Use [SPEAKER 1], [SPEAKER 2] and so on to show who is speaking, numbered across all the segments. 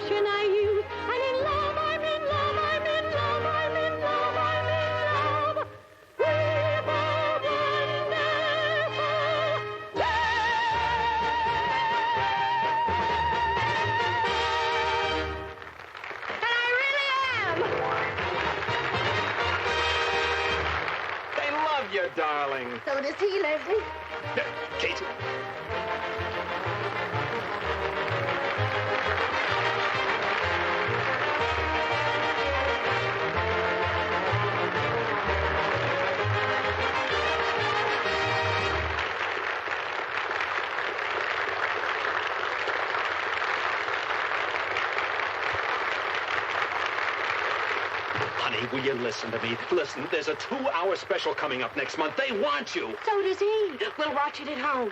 [SPEAKER 1] expression I use. I'm in love, I'm in love, I'm in love, I'm in love, I'm in love with a wonderful love. And I really am.
[SPEAKER 2] They love you, darling.
[SPEAKER 1] So does he, Leslie.
[SPEAKER 2] Casey. Honey, will you listen to me? Listen, there's a 2-hour special coming up next month. They want you.
[SPEAKER 1] So does he. We'll watch it at home.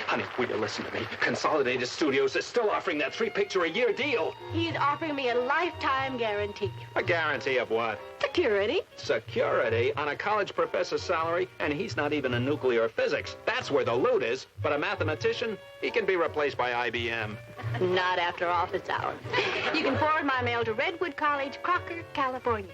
[SPEAKER 2] Honey, will you listen to me? Consolidated Studios is still offering that 3-picture-a-year deal.
[SPEAKER 1] He's offering me a lifetime guarantee.
[SPEAKER 2] A guarantee of what?
[SPEAKER 1] Security.
[SPEAKER 2] Security on a college professor's salary, and he's not even in nuclear physics. That's where the loot is. But a mathematician, he can be replaced by IBM.
[SPEAKER 1] Not after office hours. You can forward my mail to Redwood College, Crocker, California.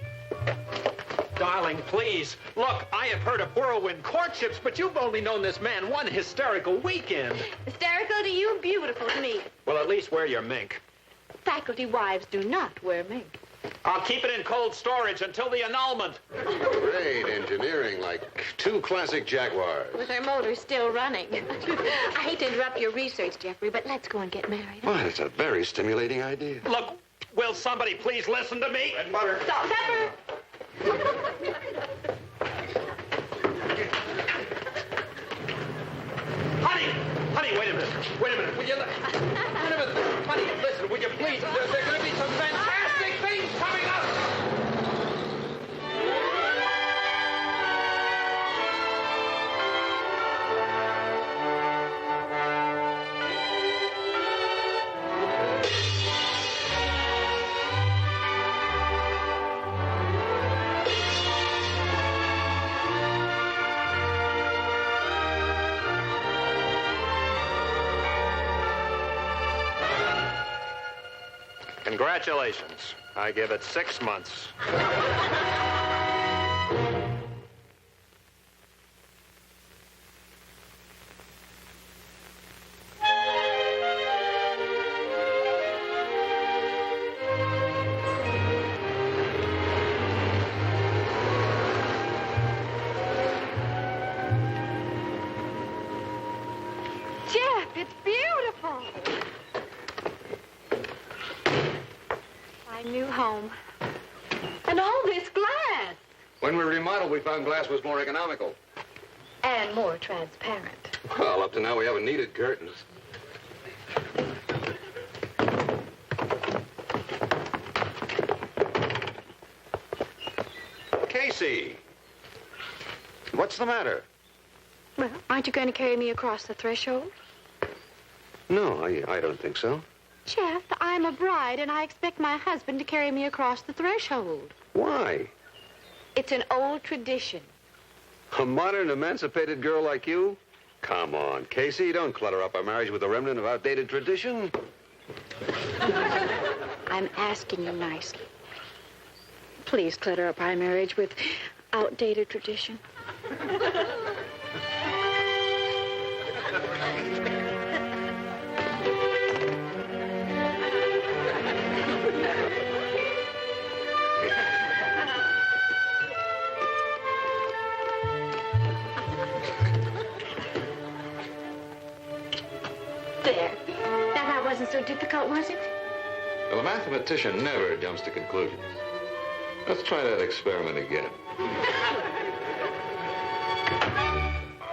[SPEAKER 2] Darling, please. Look, I have heard of whirlwind courtships, but you've only known this man one hysterical weekend.
[SPEAKER 1] Hysterical to you, beautiful to me.
[SPEAKER 2] Well, at least wear your mink.
[SPEAKER 1] Faculty wives do not wear mink.
[SPEAKER 2] I'll keep it in cold storage until the annulment.
[SPEAKER 3] Great engineering, like 2 classic Jaguars.
[SPEAKER 1] With their motors still running. I hate to interrupt your research, Jeffrey, but let's go and get married.
[SPEAKER 3] Well, it's a very stimulating idea.
[SPEAKER 2] Look, will somebody please listen to me?
[SPEAKER 3] Red butter.
[SPEAKER 1] Salt, pepper.
[SPEAKER 2] Honey, wait a minute. Will you... Wait a minute. Honey, listen, will you please? There are going to be some fantastic things coming up. Congratulations. I give it 6 months.
[SPEAKER 1] Jeff, it's beautiful. My new home. And all this glass.
[SPEAKER 3] When we remodeled, we found glass was more economical.
[SPEAKER 1] And more transparent.
[SPEAKER 3] Well, up to now, we haven't needed curtains. Casey! What's the matter?
[SPEAKER 1] Well, aren't you going to carry me across the threshold?
[SPEAKER 3] No, I don't think so.
[SPEAKER 1] Jeff, I'm a bride, and I expect my husband to carry me across the threshold.
[SPEAKER 3] Why?
[SPEAKER 1] It's an old tradition.
[SPEAKER 3] A modern, emancipated girl like you? Come on, Casey, don't clutter up our marriage with a remnant of outdated tradition.
[SPEAKER 1] I'm asking you nicely. Please clutter up our marriage with outdated tradition. There. That wasn't so difficult, was it?
[SPEAKER 3] Well, a mathematician never jumps to conclusions. Let's try that experiment again.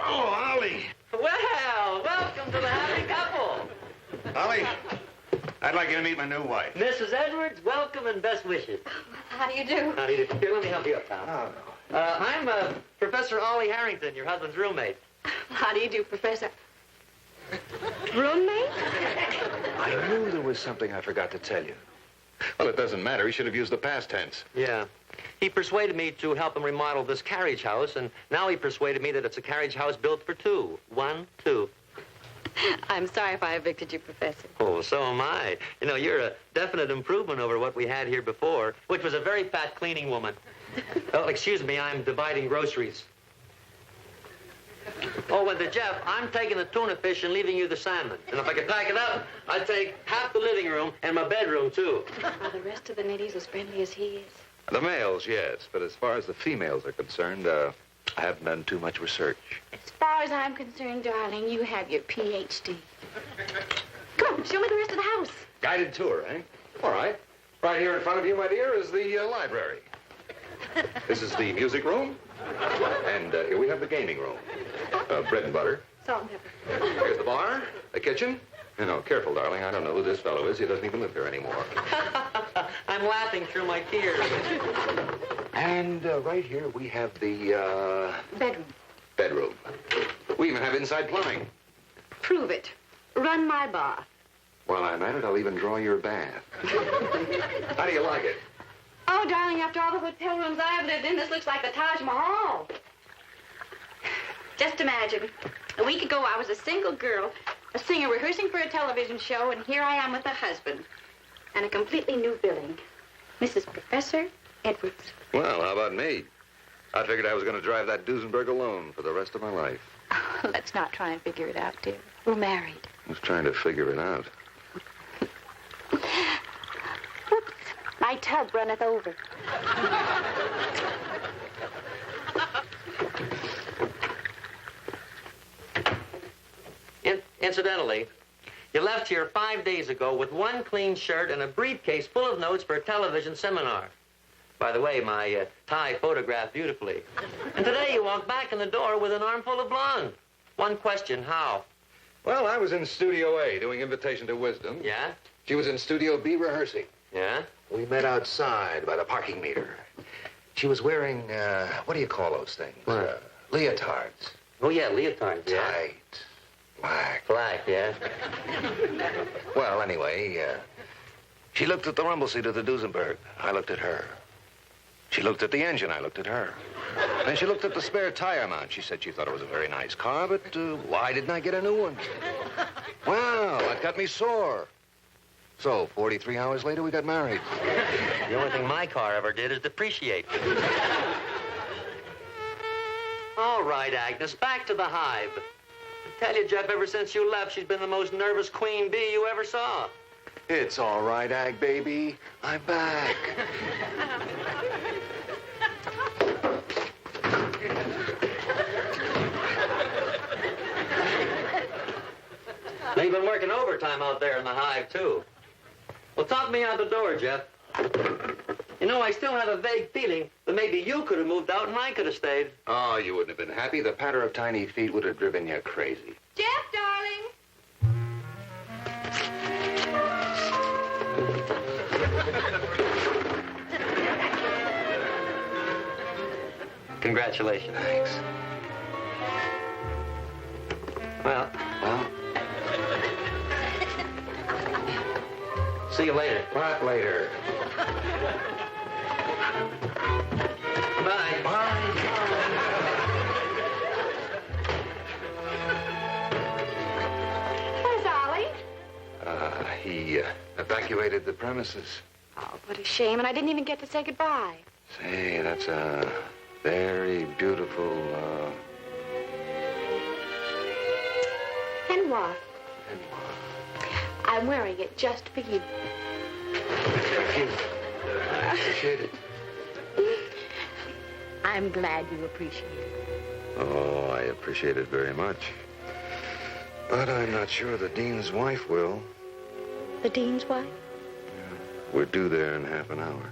[SPEAKER 2] Oh, Ollie.
[SPEAKER 4] Well, welcome to the happy couple.
[SPEAKER 3] Ollie, I'd like you to meet my new wife.
[SPEAKER 4] Mrs. Edwards, welcome and best wishes.
[SPEAKER 1] How do you do?
[SPEAKER 4] How do you do? Here, let me help you up, pal. I'm Professor Ollie Harrington, your husband's roommate.
[SPEAKER 1] How do you do, Professor? Roommate?
[SPEAKER 3] I knew there was something I forgot to tell you. Well, it doesn't matter. He should have used the past tense.
[SPEAKER 4] Yeah. He persuaded me to help him remodel this carriage house, and now he persuaded me that it's a carriage house built for two. 1, 2.
[SPEAKER 5] I'm sorry if I evicted you, Professor.
[SPEAKER 4] Oh, so am I. You know, you're a definite improvement over what we had here before, which was a very fat cleaning woman. Oh, excuse me, I'm dividing groceries. Oh, well, Jeff, I'm taking the tuna fish and leaving you the salmon. And if I could pack it up, I'd take half the living room and my bedroom, too.
[SPEAKER 5] Are the rest of the nitties as friendly as he is?
[SPEAKER 3] The males, yes. But as far as the females are concerned, I haven't done too much research.
[SPEAKER 5] As far as I'm concerned, darling, you have your Ph.D. Come on, show me the rest of the house.
[SPEAKER 3] Guided tour, eh? All right. Right here in front of you, my dear, is the library. This is the music room. And here we have the gaming room. Bread and butter.
[SPEAKER 5] Salt and pepper.
[SPEAKER 3] Here's the bar, the kitchen. You know, careful, darling. I don't know who this fellow is. He doesn't even live here anymore.
[SPEAKER 4] I'm laughing through my tears.
[SPEAKER 3] And right here we have the,
[SPEAKER 5] Bedroom.
[SPEAKER 3] bedroom. We even have inside plumbing.
[SPEAKER 5] Prove it. Run my bath.
[SPEAKER 3] While I'm at it, I'll even draw your bath. How do you like it?
[SPEAKER 5] Oh, darling, after all the hotel rooms I've lived in, this looks like the Taj Mahal. Just imagine. A week ago, I was a single girl, a singer rehearsing for a television show, and here I am with a husband. And a completely new billing. Mrs. Professor Edwards.
[SPEAKER 3] Well, how about me? I figured I was going to drive that Duesenberg alone for the rest of my life.
[SPEAKER 5] Let's not try and figure it out, dear. We're married.
[SPEAKER 3] I was trying to figure it out.
[SPEAKER 5] Whoops. My tub runneth over.
[SPEAKER 4] Incidentally, you left here 5 days ago with one clean shirt and a briefcase full of notes for a television seminar. By the way, my tie photographed beautifully. And today you walked back in the door with an armful of blonde. One question, how?
[SPEAKER 3] Well, I was in Studio A doing Invitation to Wisdom.
[SPEAKER 4] Yeah?
[SPEAKER 3] She was in Studio B rehearsing.
[SPEAKER 4] Yeah?
[SPEAKER 3] We met outside by the parking meter. She was wearing, what do you call those things?
[SPEAKER 4] What?
[SPEAKER 3] Leotards.
[SPEAKER 4] Oh, yeah, leotards, yeah.
[SPEAKER 3] Tight. Black.
[SPEAKER 4] Black, yeah.
[SPEAKER 3] Well, anyway, she looked at the rumble seat of the Duesenberg. I looked at her. She looked at the engine. I looked at her. Then she looked at the spare tire mount. She said she thought it was a very nice car, but why didn't I get a new one? Well, that got me sore. So, 43 hours later, we got married.
[SPEAKER 4] The only thing my car ever did is depreciate. All right, Agnes, back to the hive. I tell you, Jeff, ever since you left, she's been the most nervous queen bee you ever saw.
[SPEAKER 3] It's all right, Ag, baby. I'm back.
[SPEAKER 4] They've been working overtime out there in the hive, too. Well, talk me out the door, Jeff. You know, I still have a vague feeling that maybe you could have moved out and I could have stayed.
[SPEAKER 3] Oh, you wouldn't have been happy. The patter of tiny feet would have driven you crazy.
[SPEAKER 5] Jeff, darling.
[SPEAKER 4] Congratulations.
[SPEAKER 3] Thanks.
[SPEAKER 4] Well, see you later.
[SPEAKER 3] What later?
[SPEAKER 4] Bye.
[SPEAKER 5] Where's Ollie?
[SPEAKER 3] He evacuated the premises.
[SPEAKER 5] Oh, what a shame, and I didn't even get to say goodbye.
[SPEAKER 3] Say, that's a very beautiful,
[SPEAKER 5] And what? I'm wearing it just for you.
[SPEAKER 3] Thank you. I appreciate it.
[SPEAKER 5] I'm glad you appreciate it.
[SPEAKER 3] Oh, I appreciate it very much. But I'm not sure the dean's wife will.
[SPEAKER 5] The dean's wife?
[SPEAKER 3] We're due there in half an hour.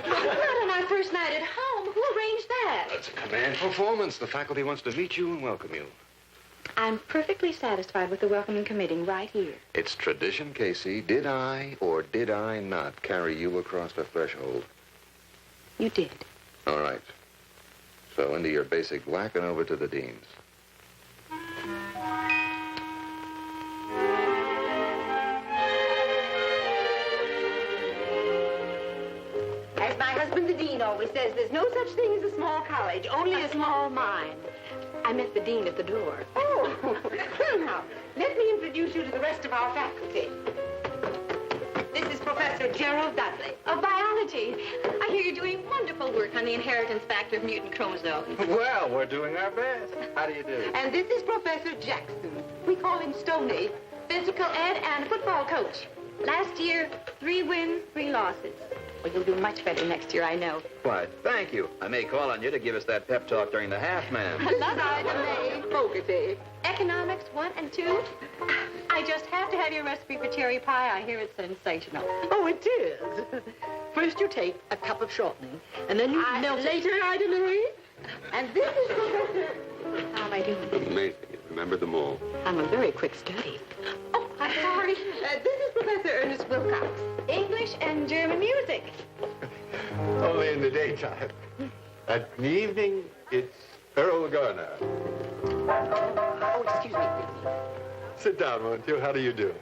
[SPEAKER 5] Not on our first night at home. Who arranged that?
[SPEAKER 3] That's a command performance. The faculty wants to meet you and welcome you.
[SPEAKER 5] I'm perfectly satisfied with the welcoming committee right here.
[SPEAKER 3] It's tradition, Casey. Did I or did I not carry you across the threshold?
[SPEAKER 5] You did.
[SPEAKER 3] All right. So into your basic black and over to the dean's.
[SPEAKER 6] always says there's no such thing as a small college, only a small mind.
[SPEAKER 5] I met the dean at the door.
[SPEAKER 6] Oh, now, let me introduce you to the rest of our faculty. This is Professor Gerald Dudley.
[SPEAKER 5] Of biology. I hear you're doing wonderful work on the inheritance factor of mutant chromosomes.
[SPEAKER 2] Well, we're doing our best. How do you do?
[SPEAKER 6] And this is Professor Jackson. We call him Stoney, physical ed and football coach.
[SPEAKER 5] Last year, 3 wins, 3 losses. Well, you'll do much better next year, I know.
[SPEAKER 2] Why, thank you. I may call on you to give us that pep talk during the half, ma'am.
[SPEAKER 6] Fogarty.
[SPEAKER 5] Economics 1 and 2. I just have to have your recipe for cherry pie. I hear it's sensational.
[SPEAKER 6] Oh, it is. First you take a cup of shortening, and then you melt it. Later, Ida And this is Professor...
[SPEAKER 5] How am I doing?
[SPEAKER 7] Amazing. You remembered them all.
[SPEAKER 5] I'm a very quick study.
[SPEAKER 6] Oh, I'm sorry. This is Professor Ernest Wilcox.
[SPEAKER 5] English and German music.
[SPEAKER 7] Only in the daytime. At the evening, it's Earl Garner.
[SPEAKER 6] Oh, excuse me, please.
[SPEAKER 7] Sit down, won't you? How do you do?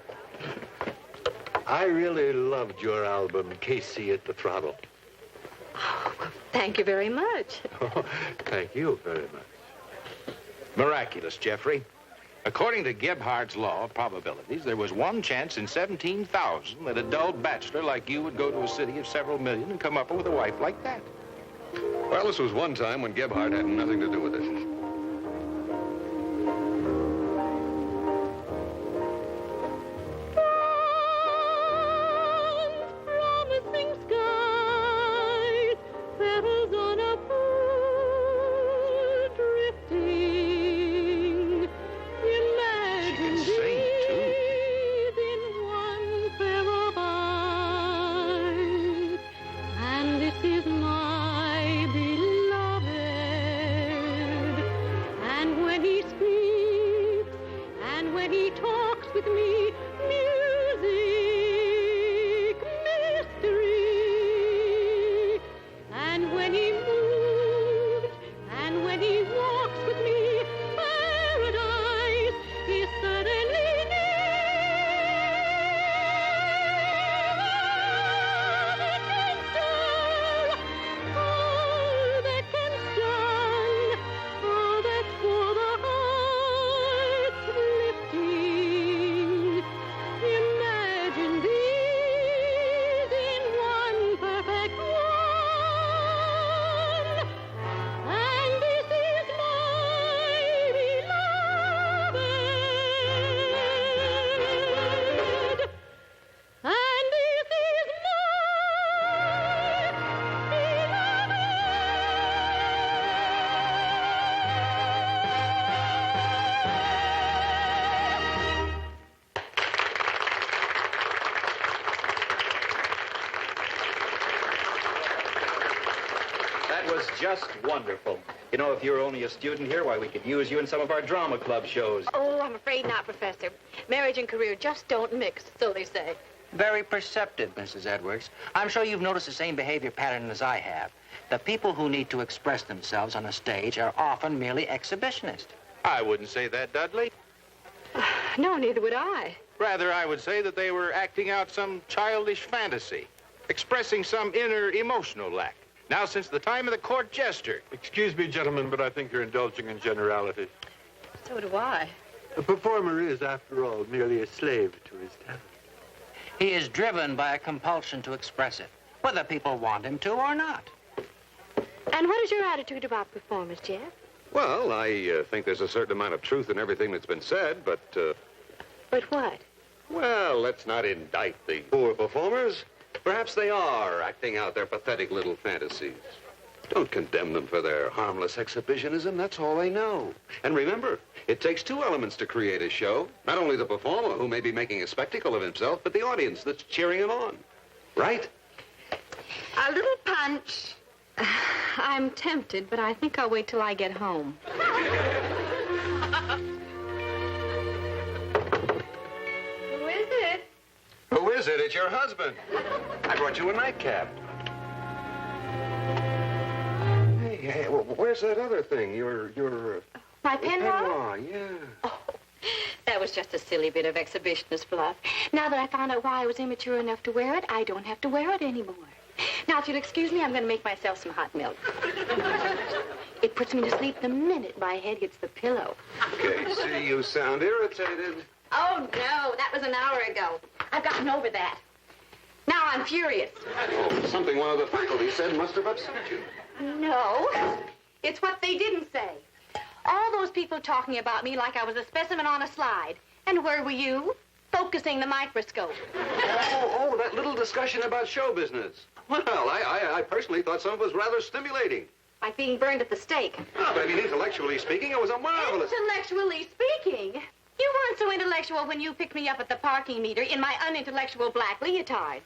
[SPEAKER 7] I really loved your album, Casey at the Throttle.
[SPEAKER 5] Oh, well, thank you very much.
[SPEAKER 7] Oh, thank you very much.
[SPEAKER 3] Miraculous, Jeffrey. According to Gebhardt's law of probabilities, there was one chance in 17,000 that a dull bachelor like you would go to a city of several million and come up with a wife like that.
[SPEAKER 7] Well, this was one time when Gebhardt had nothing to do with it.
[SPEAKER 1] Promising skies, petals on a pool drifting. Imagine
[SPEAKER 3] She can sing, too.
[SPEAKER 1] these in one pair of eyes, and this is my beloved. And when he speaks, and when he talks with me, music, mystery. And when he moves, and when he walks with me, paradise is suddenly near. All that can stir, all that's for the heart's lifting. Imagine these in one perfect one. And this is my beloved. And this is my
[SPEAKER 2] That was just wonderful. You know, if you were only a student here, why, we could use you in some of our drama club shows.
[SPEAKER 5] Oh, I'm afraid not, Professor. Marriage and career just don't mix, so they say.
[SPEAKER 4] Very perceptive, Mrs. Edwards. I'm sure you've noticed the same behavior pattern as I have. The people who need to express themselves on a stage are often merely exhibitionists.
[SPEAKER 3] I wouldn't say that, Dudley.
[SPEAKER 5] No, neither would I.
[SPEAKER 3] Rather, I would say that they were acting out some childish fantasy, expressing some inner emotional lack. Now, since the time of the court jester,
[SPEAKER 7] Excuse me, gentlemen, but I think you're indulging in generalities.
[SPEAKER 5] So do I.
[SPEAKER 7] The performer is, after all, merely a slave to his talent.
[SPEAKER 4] He is driven by a compulsion to express it, whether people want him to or not.
[SPEAKER 5] And what is your attitude about performers, Jeff?
[SPEAKER 7] Well, I think there's a certain amount of truth in everything that's been said, but,
[SPEAKER 5] But what?
[SPEAKER 7] well, let's not indict the poor performers. Perhaps they are acting out their pathetic little fantasies. Don't condemn them for their harmless exhibitionism. That's all they know. And remember, it takes two elements to create a show. Not only the performer, who may be making a spectacle of himself, but the audience that's cheering him on. Right?
[SPEAKER 6] A little punch.
[SPEAKER 5] I'm tempted, but I think I'll wait till I get home.
[SPEAKER 6] Who is it?
[SPEAKER 7] Who is it? It's your husband. I brought you a nightcap. Hey, where's that other thing? Your
[SPEAKER 5] My peignoir?
[SPEAKER 7] peignoir, yeah.
[SPEAKER 5] Oh, that was just a silly bit of exhibitionist fluff. Now that I found out why I was immature enough to wear it, I don't have to wear it anymore.
[SPEAKER 6] Now, if you'll excuse me, I'm going to make myself some hot milk. It puts me to sleep the minute my head hits the pillow.
[SPEAKER 7] Casey, you sound irritated.
[SPEAKER 5] Oh, no, that was an hour ago. I've gotten over that. Now I'm furious.
[SPEAKER 7] Oh, something one of the faculty said must have upset you.
[SPEAKER 5] No, it's what they didn't say. All those people talking about me like I was a specimen on a slide. And where were you? Focusing the microscope.
[SPEAKER 7] Oh, that little discussion about show business. Well, I personally thought some of it was rather stimulating.
[SPEAKER 5] Like being burned at the stake.
[SPEAKER 7] Oh, but I mean, intellectually speaking, it was a marvelous...
[SPEAKER 5] Intellectually speaking? You weren't so intellectual when you picked me up at the parking meter in my unintellectual black leotard.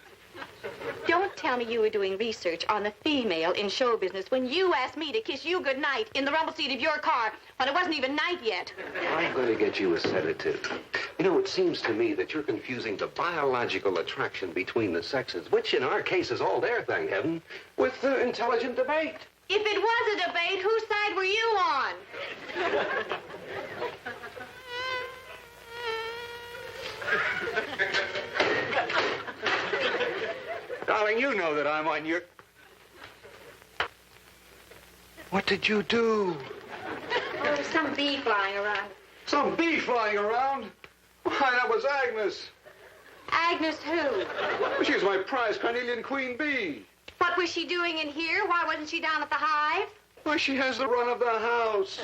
[SPEAKER 5] Don't tell me you were doing research on the female in show business when you asked me to kiss you goodnight in the rumble seat of your car when it wasn't even night yet.
[SPEAKER 7] I'm going to get you a sedative. You know, it seems to me that you're confusing the biological attraction between the sexes, which in our case is all there, thank heaven, with intelligent debate.
[SPEAKER 5] If it was a debate, whose side were you on?
[SPEAKER 7] Darling, you know that I'm on your... What did you do?
[SPEAKER 5] Oh, there's some bee flying around.
[SPEAKER 7] Some bee flying around? Why, that was Agnes.
[SPEAKER 5] Agnes who?
[SPEAKER 7] Well, she's my prize carnelian queen bee.
[SPEAKER 5] What was she doing in here? Why wasn't she down at the hive?
[SPEAKER 7] Why, she has the run of the house.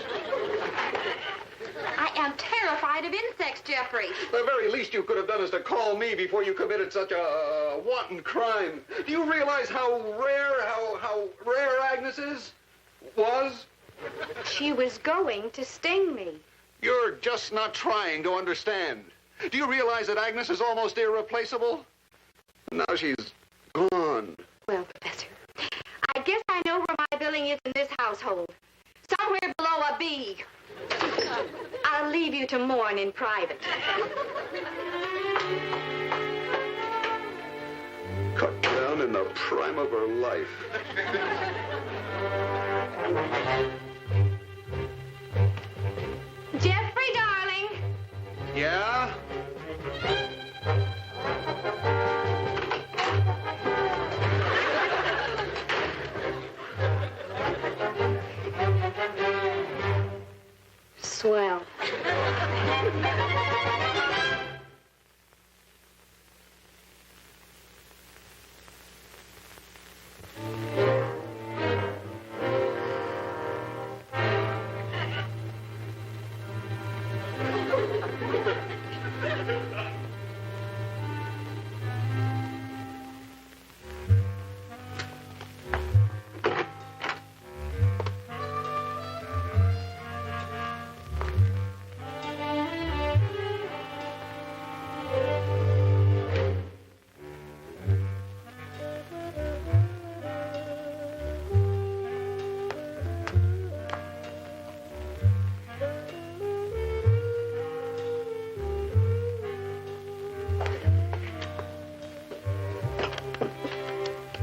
[SPEAKER 5] I am terrified of insects, Jeffrey.
[SPEAKER 7] The very least you could have done is to call me before you committed such a wanton crime. Do you realize how rare Agnes is? Was?
[SPEAKER 5] She was going to sting me.
[SPEAKER 7] You're just not trying to understand. Do you realize that Agnes is almost irreplaceable? Now she's gone.
[SPEAKER 5] Well, Professor, I guess I know where my billing is in this household. Somewhere below a B. I'll leave you to mourn in private.
[SPEAKER 7] Cut down in the prime of her life.
[SPEAKER 5] Jeffrey, darling.
[SPEAKER 7] Yeah?
[SPEAKER 5] Swell.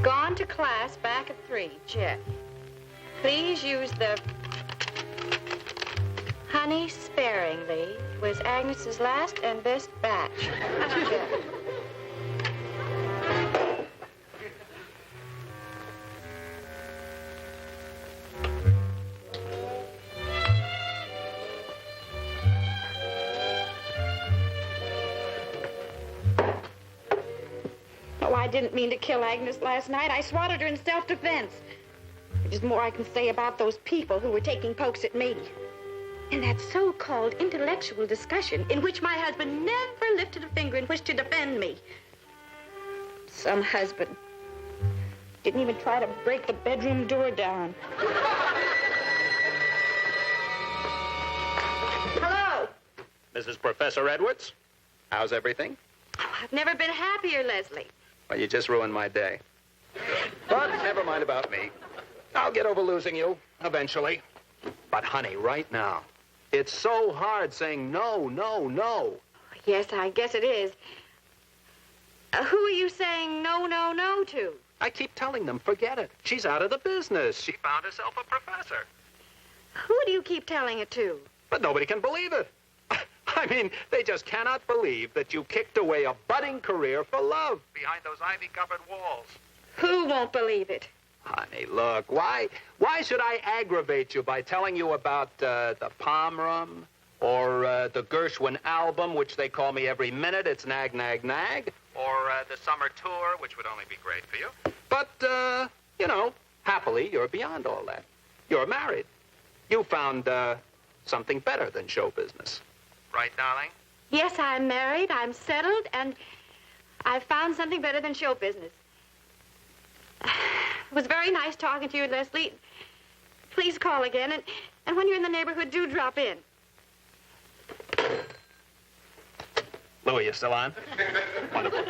[SPEAKER 5] Gone to class back at 3, Jeff. Please use the honey sparingly. Was Agnes's last and best batch. Jeff. I didn't mean to kill Agnes last night. I swatted her in self-defense. There's more I can say about those people who were taking pokes at me. In that so-called intellectual discussion in which my husband never lifted a finger and wished to defend me. Some husband. Didn't even try to break the bedroom door down. Hello?
[SPEAKER 2] Mrs. Professor Edwards, how's everything?
[SPEAKER 5] Oh, I've never been happier, Leslie.
[SPEAKER 2] Well, you just ruined my day. But never mind about me. I'll get over losing you, eventually. But, honey, right now, it's so hard saying no, no, no.
[SPEAKER 5] Yes, I guess it is. Who are you saying no, no, no to?
[SPEAKER 2] I keep telling them, forget it. She's out of the business. She found herself a professor.
[SPEAKER 5] Who do you keep telling it to?
[SPEAKER 2] But nobody can believe it. I mean, they just cannot believe that you kicked away a budding career for love behind those ivy-covered walls.
[SPEAKER 5] Who won't believe it?
[SPEAKER 2] Honey, look, why should I aggravate you by telling you about the Palm Room or the Gershwin album, which they call me every minute, it's nag, nag, nag, or the summer tour, which would only be great for you. But, you know, happily, you're beyond all that. You're married. You found something better than show business. Right, darling?
[SPEAKER 5] Yes, I'm married, I'm settled, and I've found something better than show business. It was very nice talking to you, Leslie. Please call again, and when you're in the neighborhood, do drop in.
[SPEAKER 2] Lou, are you still on? Wonderful.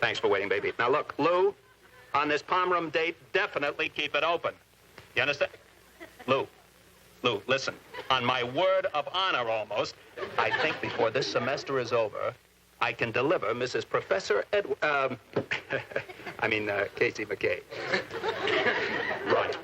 [SPEAKER 2] Thanks for waiting, baby. Now, look, Lou, on this Palm Room date, definitely keep it open. You understand? Lou, listen. On my word of honor, almost, I think before this semester is over, I can deliver Mrs. Professor Casey McKay. Right.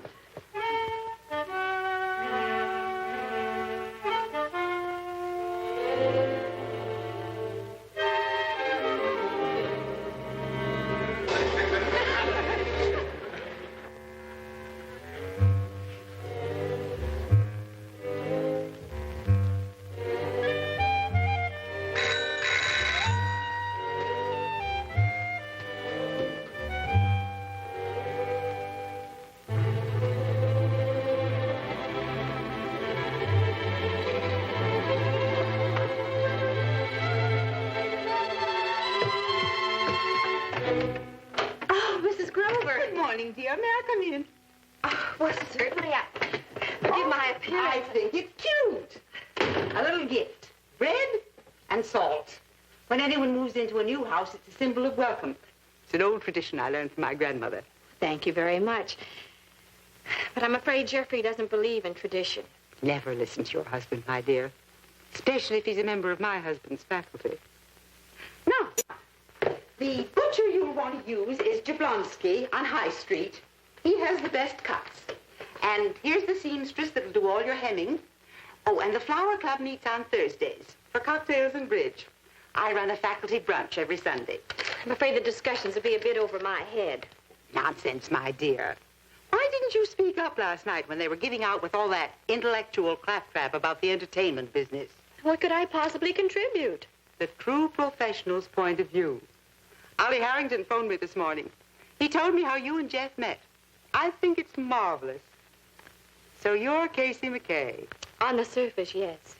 [SPEAKER 6] Dear, may I come in?
[SPEAKER 5] Oh, well, certainly. Forgive my appearance.
[SPEAKER 6] I think it's cute. A little gift. Bread and salt. When anyone moves into a new house, it's a symbol of welcome. It's an old tradition I learned from my grandmother.
[SPEAKER 5] Thank you very much. But I'm afraid Jeffrey doesn't believe in tradition.
[SPEAKER 6] Never listen to your husband, my dear. Especially if he's a member of my husband's faculty. Now, the butcher you'll want to use is Jablonski on High Street. He has the best cuts. And here's the seamstress that'll do all your hemming. Oh, and the Flower Club meets on Thursdays for cocktails and bridge. I run a faculty brunch every Sunday.
[SPEAKER 5] I'm afraid the discussions will be a bit over my head.
[SPEAKER 6] Nonsense, my dear. Why didn't you speak up last night when they were giving out with all that intellectual claptrap about the entertainment business?
[SPEAKER 5] What could I possibly contribute?
[SPEAKER 6] The true professional's point of view. Ollie Harrington phoned me this morning. He told me how you and Jeff met. I think it's marvelous. So you're Casey McKay.
[SPEAKER 5] On the surface, yes.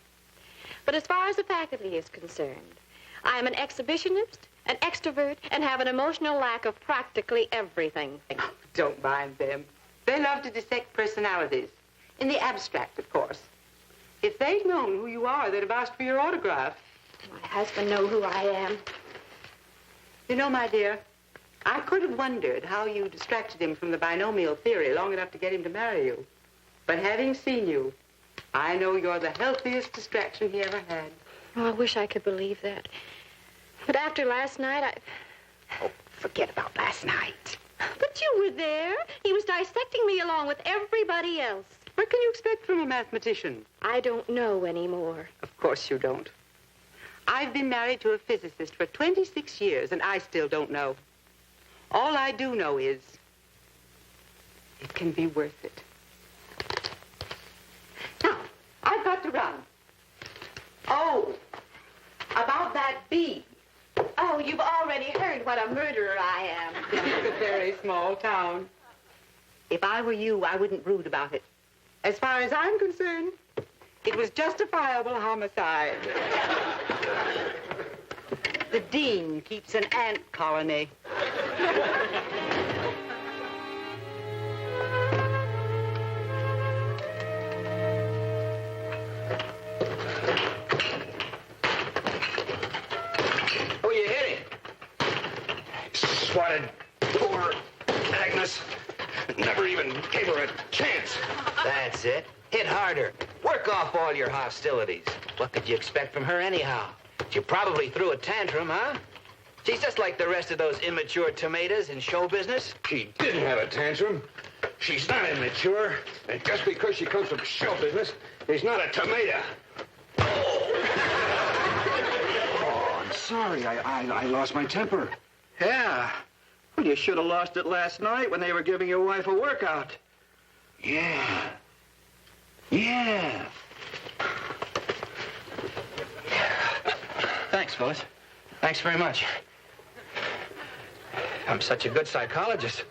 [SPEAKER 5] But as far as the faculty is concerned, I am an exhibitionist, an extrovert, and have an emotional lack of practically everything.
[SPEAKER 6] Oh, don't mind them. They love to dissect personalities. In the abstract, of course. If they'd known who you are, they'd have asked for your autograph.
[SPEAKER 5] My husband knows who I am.
[SPEAKER 6] You know, my dear, I could have wondered how you distracted him from the binomial theory long enough to get him to marry you. But having seen you, I know you're the healthiest distraction he ever had.
[SPEAKER 5] Oh, I wish I could believe that. But after last night,
[SPEAKER 6] Oh, forget about last night.
[SPEAKER 5] But you were there. He was dissecting me along with everybody else.
[SPEAKER 6] What can you expect from a mathematician?
[SPEAKER 5] I don't know anymore.
[SPEAKER 6] Of course you don't. I've been married to a physicist for 26 years, and I still don't know. All I do know is it can be worth it. Now, I've got to run. Oh, about that bee.
[SPEAKER 5] Oh, you've already heard what a murderer I am.
[SPEAKER 6] It's a very small town. If I were you, I wouldn't brood about it. As far as I'm concerned, it was justifiable homicide. The dean keeps an ant colony.
[SPEAKER 3] Who you hitting? Swatted poor Agnes. Never even gave her a chance.
[SPEAKER 8] That's it. Hit harder. Work off all your hostilities. What could you expect from her anyhow? She probably threw a tantrum, huh? She's just like the rest of those immature tomatoes in show business.
[SPEAKER 3] She didn't have a tantrum. She's not immature. And just because she comes from show business, she's not a tomato. Oh, I'm sorry. I lost my temper.
[SPEAKER 2] Yeah.
[SPEAKER 9] Well, you should have lost it last night when they were giving your wife a workout.
[SPEAKER 3] Yeah. Yeah.
[SPEAKER 9] Thanks, Phyllis. Thanks very much. I'm such a good psychologist.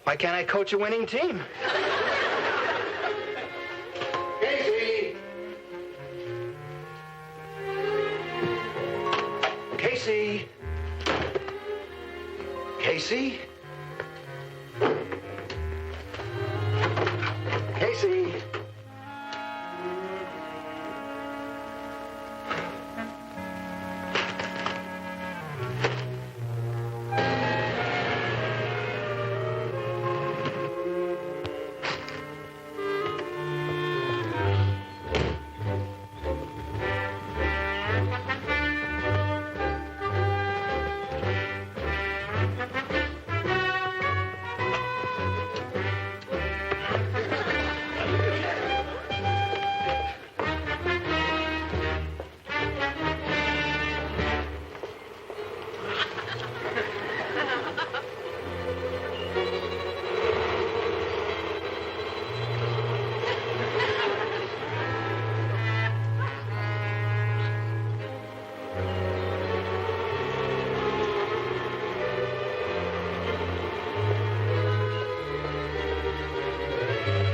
[SPEAKER 9] Why can't I coach a winning team?
[SPEAKER 3] Casey! Casey! Casey? Casey?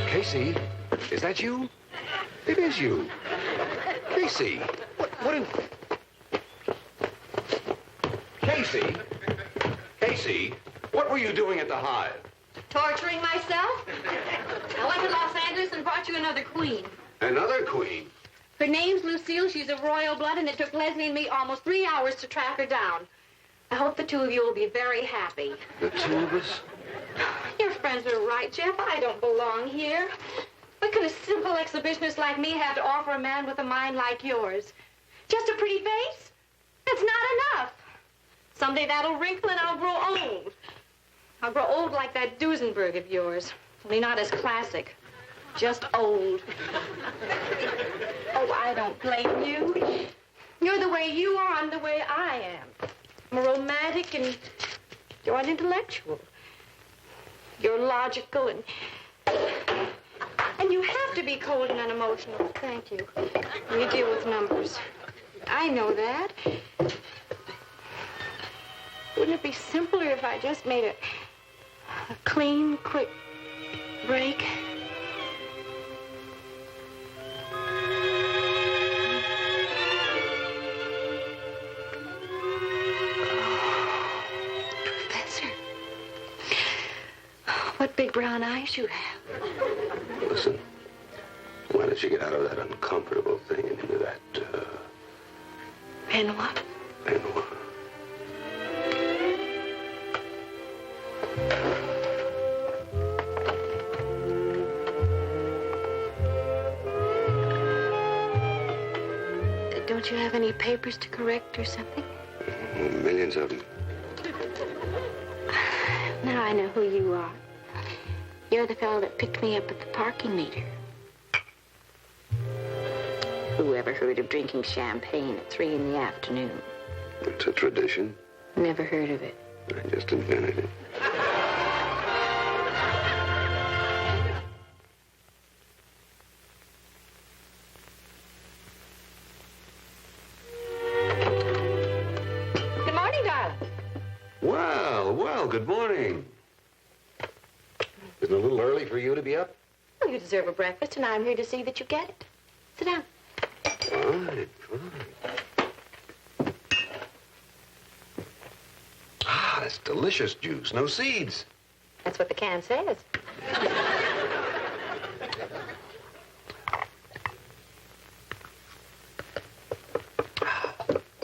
[SPEAKER 3] Casey, is that you? It is you. Casey, what in... Casey? Casey, what were you doing at the Hive?
[SPEAKER 5] Torturing myself? I went to Los Angeles and brought you another queen.
[SPEAKER 7] Another queen?
[SPEAKER 5] Her name's Lucille. She's of royal blood, and it took Leslie and me almost 3 hours to track her down. I hope the two of you will be very happy.
[SPEAKER 7] The two of us?
[SPEAKER 5] Your friends are right, Jeff. I don't belong here. What can a simple exhibitionist like me have to offer a man with a mind like yours? Just a pretty face? That's not enough. Someday that'll wrinkle and I'll grow old. I'll grow old like that Duesenberg of yours, only not as classic. Just old. Oh, I don't blame you. You're the way you are, I'm the way I am. I'm a romantic and you're an intellectual. You're logical and you have to be cold and unemotional. Thank you. When you deal with numbers. I know that. Wouldn't it be simpler if I just made a clean, quick break? Professor. What big brown eyes you have.
[SPEAKER 7] Listen, why don't you get out of that uncomfortable thing and into that,
[SPEAKER 5] And what?
[SPEAKER 7] and what?
[SPEAKER 5] Don't you have any papers to correct or something?
[SPEAKER 7] Millions of them.
[SPEAKER 5] Now I know who you are. You're the fellow that picked me up at the parking meter. Who ever heard of drinking champagne at 3 in the afternoon?
[SPEAKER 7] It's a tradition.
[SPEAKER 5] Never heard of it.
[SPEAKER 7] I just invented it.
[SPEAKER 5] Good morning, darling.
[SPEAKER 7] Well, good morning. Isn't it a little early for you to be up?
[SPEAKER 5] Well, you deserve a breakfast, and I'm here to see that you get it. Sit down.
[SPEAKER 7] Fine. Ah, that's delicious juice. No seeds.
[SPEAKER 5] That's what the can says.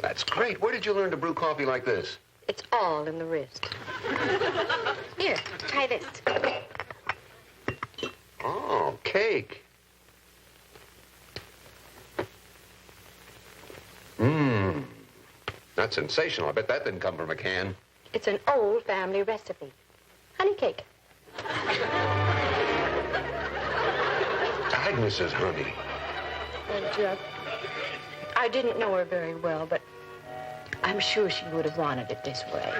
[SPEAKER 7] That's great. Where did you learn to brew coffee like this?
[SPEAKER 5] It's all in the wrist. Here, try this.
[SPEAKER 7] Oh, cake. Mmm. That's sensational. I bet that didn't come from a can.
[SPEAKER 5] It's an old family recipe. Honey cake.
[SPEAKER 7] Agnes's honey.
[SPEAKER 5] And, I didn't know her very well, but I'm sure she would have wanted it this way.